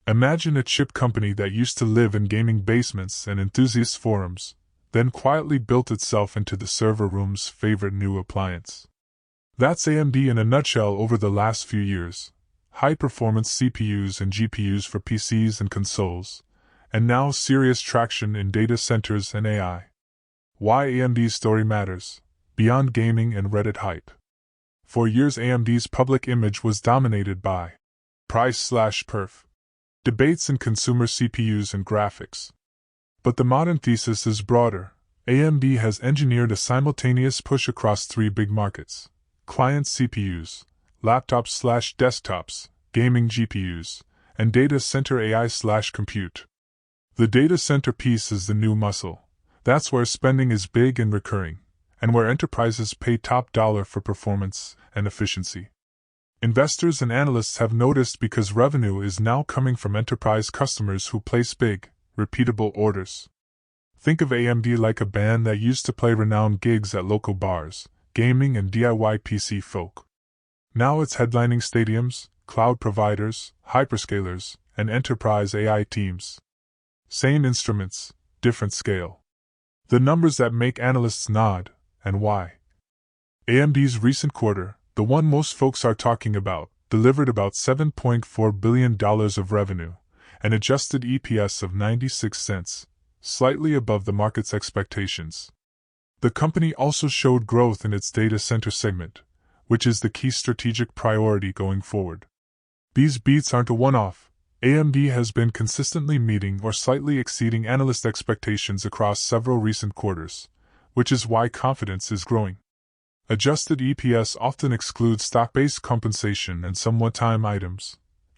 Imagine a chip company that used to live in gaming basements and enthusiast forums, then quietly built itself into the server room's favorite new appliance. That's AMD in a nutshell over the last few years. High-performance CPUs and GPUs for PCs and consoles, and now serious traction in data centers and AI. Why AMD's story matters, beyond gaming and Reddit hype. For years AMD's public image was dominated by price/perf debates in consumer CPUs and graphics. But the modern thesis is broader. AMD has engineered a simultaneous push across three big markets: client CPUs, laptops/desktops, gaming GPUs, and data center AI/compute. The data center piece is the new muscle. That's where spending is big and recurring, and where enterprises pay top dollar for performance and efficiency. Investors and analysts have noticed because revenue is now coming from enterprise customers who place big, repeatable orders. Think of AMD like a band that used to play renowned gigs at local bars, gaming and DIY PC folk. Now it's headlining stadiums, cloud providers, hyperscalers, and enterprise AI teams. Same instruments, different scale. The numbers that make analysts nod, and why. AMD's recent quarter, the one most folks are talking about, delivered about $7.4 billion of revenue, an adjusted EPS of 96 cents, slightly above the market's expectations. The company also showed growth in its data center segment, which is the key strategic priority going forward. These beats aren't a one-off. AMD has been consistently meeting or slightly exceeding analyst expectations across several recent quarters, which is why confidence is growing. Adjusted EPS often excludes stock-based compensation and some one-time items.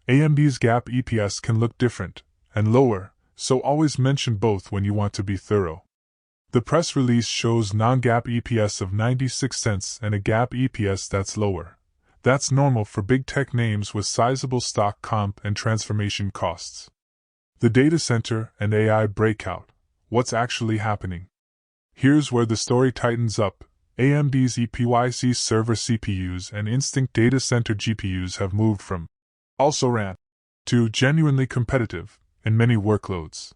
AMD's GAAP EPS can look different and lower, so always mention both when you want to be thorough. The press release shows non-GAAP EPS of 96 cents and a GAAP EPS that's lower. That's normal for big tech names with sizable stock comp and transformation costs. The data center and AI breakout. What's actually happening? Here's where the story tightens up. AMD's EPYC server CPUs and Instinct data center GPUs have moved from also ran to genuinely competitive in many workloads.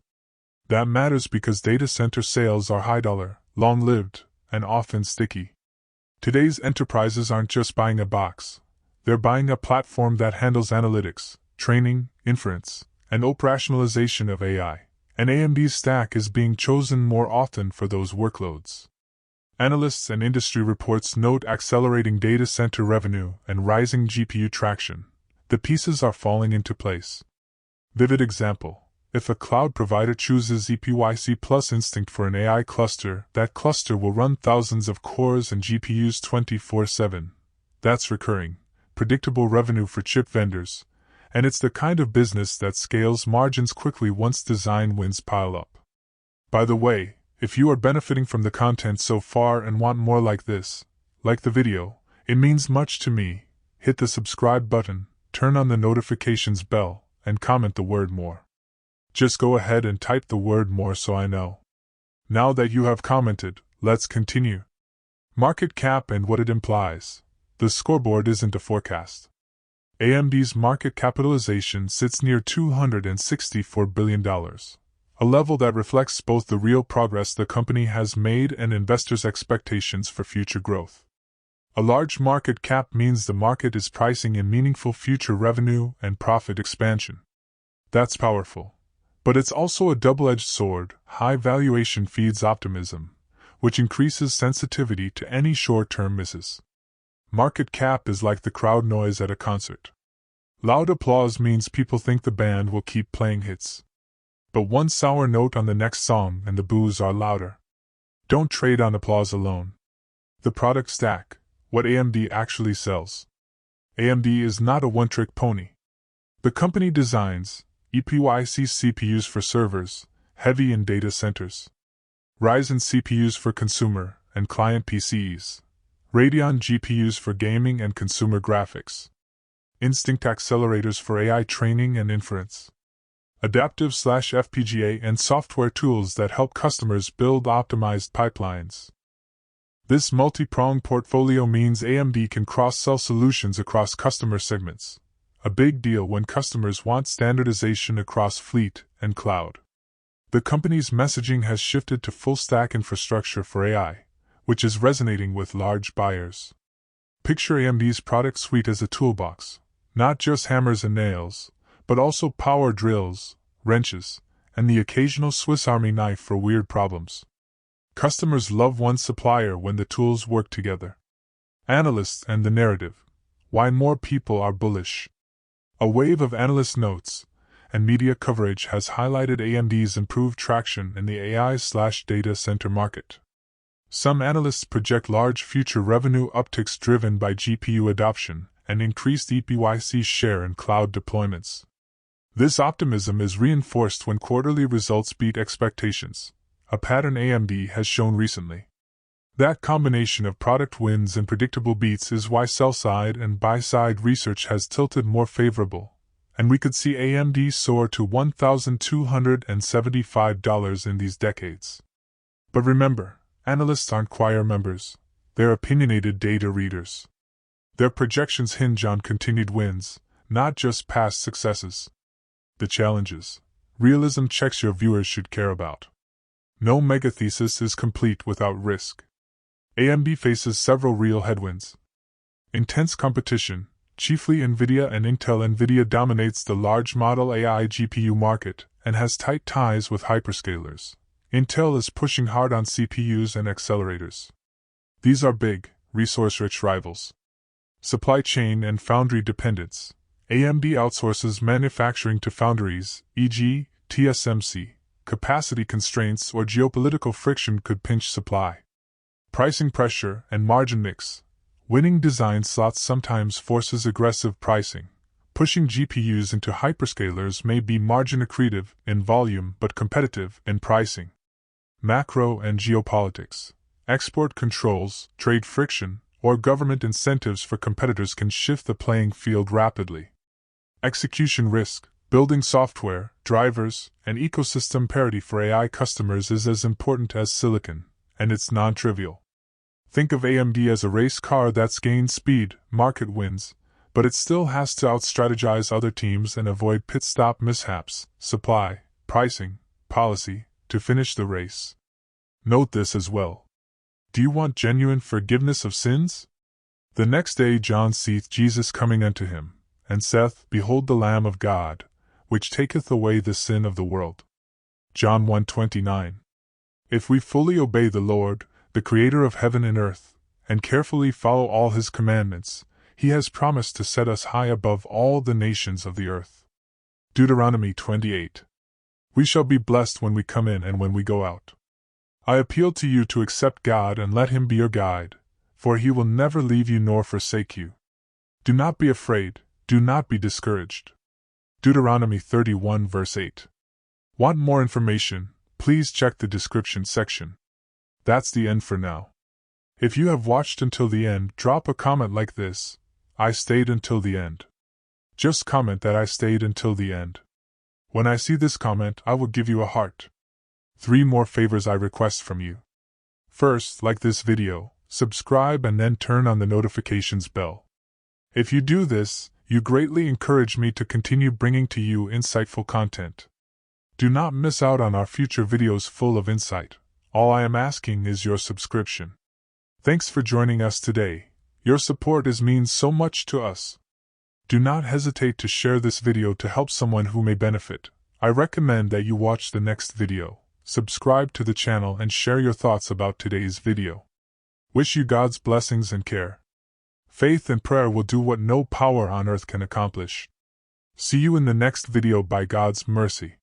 That matters because data center sales are high dollar, long-lived, and often sticky. Today's enterprises aren't just buying a box. They're buying a platform that handles analytics, training, inference, and operationalization of AI, and AMD's stack is being chosen more often for those workloads. Analysts and industry reports note accelerating data center revenue and rising GPU traction. The pieces are falling into place. Vivid example. If a cloud provider chooses EPYC plus Instinct for an AI cluster, that cluster will run thousands of cores and GPUs 24/7. That's recurring, predictable revenue for chip vendors, and it's the kind of business that scales margins quickly once design wins pile up. By the way, if you are benefiting from the content so far and want more like this, like the video, it means much to me. Hit the subscribe button, turn on the notifications bell, and comment the word more. Just go ahead and type the word more so I know. Now that you have commented, let's continue. Market cap and what it implies. The scoreboard isn't a forecast. AMD's market capitalization sits near $264 billion, a level that reflects both the real progress the company has made and investors' expectations for future growth. A large market cap means the market is pricing in meaningful future revenue and profit expansion. That's powerful. But it's also a double-edged sword. High valuation feeds optimism, which increases sensitivity to any short-term misses. Market cap is like the crowd noise at a concert. Loud applause means people think the band will keep playing hits. But one sour note on the next song and the boos are louder. Don't trade on applause alone. The product stack, what AMD actually sells. AMD is not a one-trick pony. The company designs EPYC CPUs for servers, heavy in data centers. Ryzen CPUs for consumer and client PCs. Radeon GPUs for gaming and consumer graphics. Instinct accelerators for AI training and inference. Adaptive/FPGA and software tools that help customers build optimized pipelines. This multi-pronged portfolio means AMD can cross-sell solutions across customer segments. a big deal when customers want standardization across fleet and cloud. The company's messaging has shifted to full-stack infrastructure for AI, which is resonating with large buyers. Picture AMD's product suite as a toolbox, not just hammers and nails, but also power drills, wrenches, and the occasional Swiss Army knife for weird problems. Customers love one supplier when the tools work together. Analyst and the narrative. Why more people are bullish. A wave of analyst notes and media coverage has highlighted AMD's improved traction in the AI/data center market. Some analysts project large future revenue upticks driven by GPU adoption and increased EPYC share in cloud deployments. This optimism is reinforced when quarterly results beat expectations, a pattern AMD has shown recently. That combination of product wins and predictable beats is why sell-side and buy-side research has tilted more favorable, and we could see AMD soar to $1,275 in these decades. But remember, analysts aren't choir members, they're opinionated data readers. Their projections hinge on continued wins, not just past successes. The challenges, realism checks your viewers should care about. No megathesis is complete without risk. AMD faces several real headwinds. Intense competition, chiefly NVIDIA and Intel. NVIDIA dominates the large model AI GPU market and has tight ties with hyperscalers. Intel is pushing hard on CPUs and accelerators. These are big, resource-rich rivals. Supply chain and foundry dependence. AMD outsources manufacturing to foundries, e.g., TSMC. Capacity constraints or geopolitical friction could pinch supply. Pricing pressure and margin mix. Winning design slots sometimes forces aggressive pricing. Pushing GPUs into hyperscalers may be margin accretive in volume but competitive in pricing. Macro and geopolitics. Export controls, trade friction, or government incentives for competitors can shift the playing field rapidly. Execution risk. Building software, drivers, and ecosystem parity for AI customers is as important as silicon, and it's non-trivial. Think of AMD as a race car that's gained speed, market wins, but it still has to out-strategize other teams and avoid pit stop mishaps, supply, pricing, policy, to finish the race. Note this as well. Do you want genuine forgiveness of sins? The next day John seeth Jesus coming unto him, and saith, Behold the Lamb of God, which taketh away the sin of the world. John 1:29. If we fully obey the Lord, the Creator of heaven and earth, and carefully follow all His commandments, He has promised to set us high above all the nations of the earth. Deuteronomy 28. We shall be blessed when we come in and when we go out. I appeal to you to accept God and let Him be your guide, for He will never leave you nor forsake you. Do not be afraid, do not be discouraged. Deuteronomy 31 verse 8. Want more information? Please check the description section. That's the end for now. If you have watched until the end, drop a comment like this: I stayed until the end. Just comment that I stayed until the end. When I see this comment, I will give you a heart. 3 more favors I request from you. First, like this video, subscribe and then turn on the notifications bell. If you do this, you greatly encourage me to continue bringing to you insightful content. Do not miss out on our future videos full of insight. All I am asking is your subscription. Thanks for joining us today. Your support means so much to us. Do not hesitate to share this video to help someone who may benefit. I recommend that you watch the next video, subscribe to the channel and share your thoughts about today's video. Wish you God's blessings and care. Faith and prayer will do what no power on earth can accomplish. See you in the next video by God's mercy.